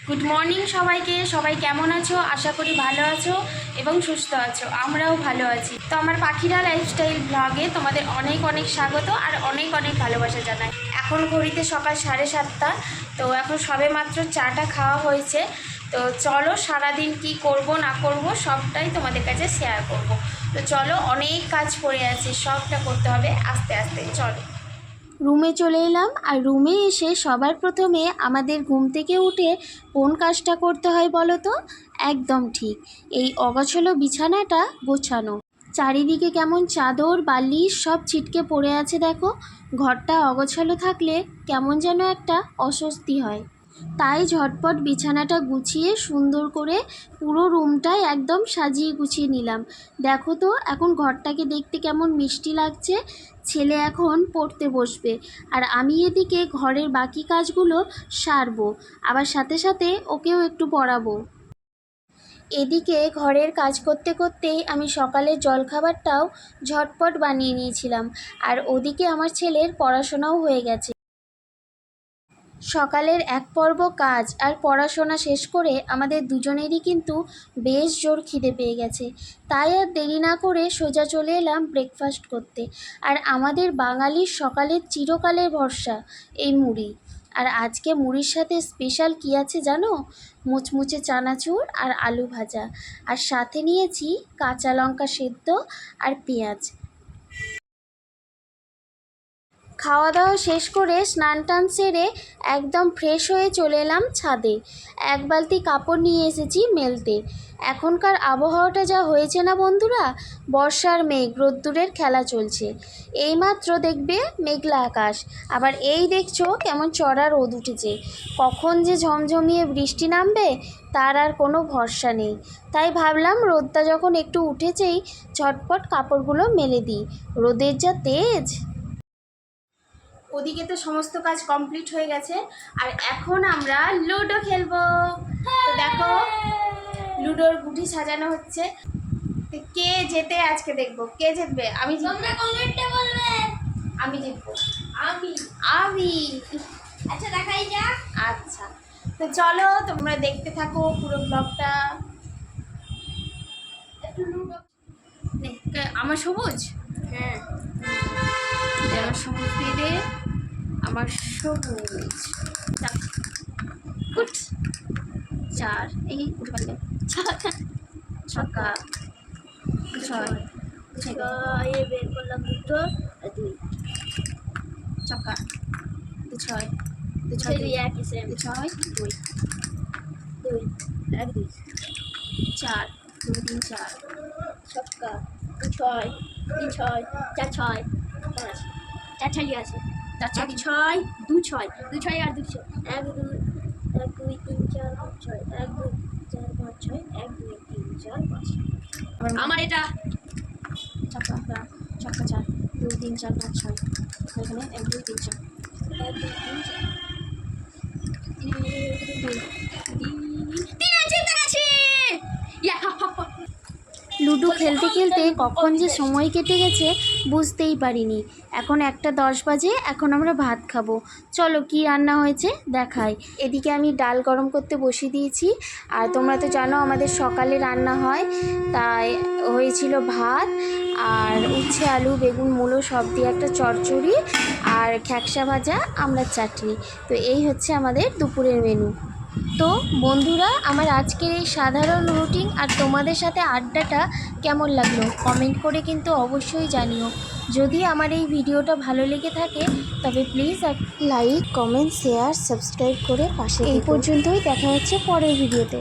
Good morning সবাইকে। সবাই কেমন আছো? আশা করি ভালো আছো এবং সুস্থ আছো। আমরাও ভালো আছি। তো আমার পাখিরা লাইফস্টাইল ব্লগে তোমাদের অনেক অনেক স্বাগত আর অনেক অনেক ভালোবাসা জানাই। এখন ঘড়িতে সকাল 7:30। তো এখন সবে মাত্র চাটা খাওয়া হয়েছে। তো চলো সারাদিন কি করব না করব সবটাই তোমাদের কাছে শেয়ার করব। তো চলো, অনেক কাজ পড়ে আছে, সবটা করতে হবে আস্তে আস্তে। চলো, রুমে চলে এলাম। আর রুমে এসে সবার প্রথমে আমাদের ঘুম থেকে উঠে কোন কাজটা করতে হয় বলো তো? একদম ঠিক, এই অগোছালো বিছানাটা গোছানো। চারিদিকে কেমন চাদর বালিশ সব ছিটকে পড়ে আছে দেখো। ঘরটা অগোছালো থাকলে কেমন যেন একটা অস্বস্তি হয়। তাই ঝটপট বিছানাটা গুছিয়ে সুন্দর করে পুরো রুমটাই একদম সাজিয়ে গুছিয়ে নিলাম। দেখো তো এখন ঘরটাকে দেখতে কেমন মিষ্টি লাগছে। ছেলে এখন পড়তে বসবে আর আমি এদিকে ঘরের বাকি কাজগুলো সারবো, আবার সাথে সাথে ওকেও একটু পড়াবো। এদিকে ঘরের কাজ করতে করতেই আমি সকালের জলখাবারটাও ঝটপট বানিয়ে নিয়েছিলাম। আর ওদিকে আমার ছেলের পড়াশোনাও হয়ে গেছে। সকালের এক পর্ব কাজ আর পড়াশোনা শেষ করে আমাদের দুজনেরই কিন্তু বেশ জোর খিদে পেয়ে গেছে। তাই আর দেরি না করে সোজা চলে এলাম ব্রেকফাস্ট করতে। আর আমাদের বাঙালির সকালের চিরকালের ভরসা এই মুড়ি। আর আজকে মুড়ির সাথে স্পেশাল কী আছে জানো? মুচমুচে চানাচুর আর আলু ভাজা, আর সাথে নিয়েছি কাঁচা লঙ্কা সেদ্ধ আর পেঁয়াজ। খাওয়া দাওয়া শেষ করে স্নান টান সেরে একদম ফ্রেশ হয়ে চলে এলাম ছাদে। এক বালতি কাপড় নিয়ে এসেছি মেলতে। এখনকার আবহাওয়াটা যা হয়েছে না বন্ধুরা, বর্ষার মেঘ রোদ্দুরের খেলা চলছে। এইমাত্র দেখবে মেঘলা আকাশ, আবার এই দেখছো কেমন চড়া রোদ উঠেছে। কখন যে ঝমঝমিয়ে বৃষ্টি নামবে তার আর কোনো ভরসা নেই। তাই ভাবলাম রোদটা যখন একটু উঠেছেই ঝটপট কাপড়গুলো মেলে দিই, রোদের যা তেজ। ওদিকে তো সমস্ত কাজ কমপ্লিট হয়ে গেছে আর এখন আমরা লুডো খেলবো। তো দেখো লুডোর গুটি সাজানো হচ্ছে। তো কে জেতে আজকে দেখবো, কে জিতবে? আমি জিতবো। আমি জিতবো। আমি আচ্ছা দেখাই যাক। আচ্ছা, তো চলো তোমরা দেখতে থাকো পুরো ব্লগটা। একটু লুডো। আমার সবুজ, হ্যাঁ আমার সবুজ দিয়ে দে, আমার সবুজ। গুড, 4 এই উঠে পারলে ছক্কা, 6 ছয় বের করলাম দুটো আর দুই ছক্কা, 6 সেই একই সেম 6 2 দুই এক দুই 4 2 3 4 ছক্কা ছয় তিন ছয় চার ছয় পাঁচ চার ছয় আছে এক ছয় দু ছয় আর দু ছয় এক দুই তিন চার পাঁচ ছয় এক দুই চার পাঁচ ছয় এক দুই তিন চার পাঁচ। আমার এটা ছক্কা 4 2 3 4 5 6 এখানে 1 2 3 4 এক দুই তিন চার লুডো খেলতে খেলতে কখন যে সময় কেটে গেছে বুঝতেই পারিনি। এখন 1:10 বাজে, এখন আমরা ভাত খাবো। চলো কি রান্না হয়েছে দেখাই। এদিকে আমি ডাল গরম করতে বসিয়ে দিয়েছি। আর তোমরা তো জানো আমাদের সকালে রান্না হয়, তাই হয়েছিল ভাত আর উচ্ছে আলু বেগুন মূলো সব দিয়ে একটা চচ্চড়ি আর খ্যাকসা ভাজা আমড়ার চাটনি। তো এই হচ্ছে আমাদের দুপুরের মেনু। তো বন্ধুরা, আমার আজকের এই সাধারণ রুটিন আর তোমাদের সাথে আড্ডাটা কেমন লাগলো কমেন্ট করে কিন্তু অবশ্যই জানিও। যদি আমার এই ভিডিওটা ভালো লেগে থাকে তবে please like comment share subscribe করে পাশে। এই পর্যন্তই, দেখা হচ্ছে পরের ভিডিওতে।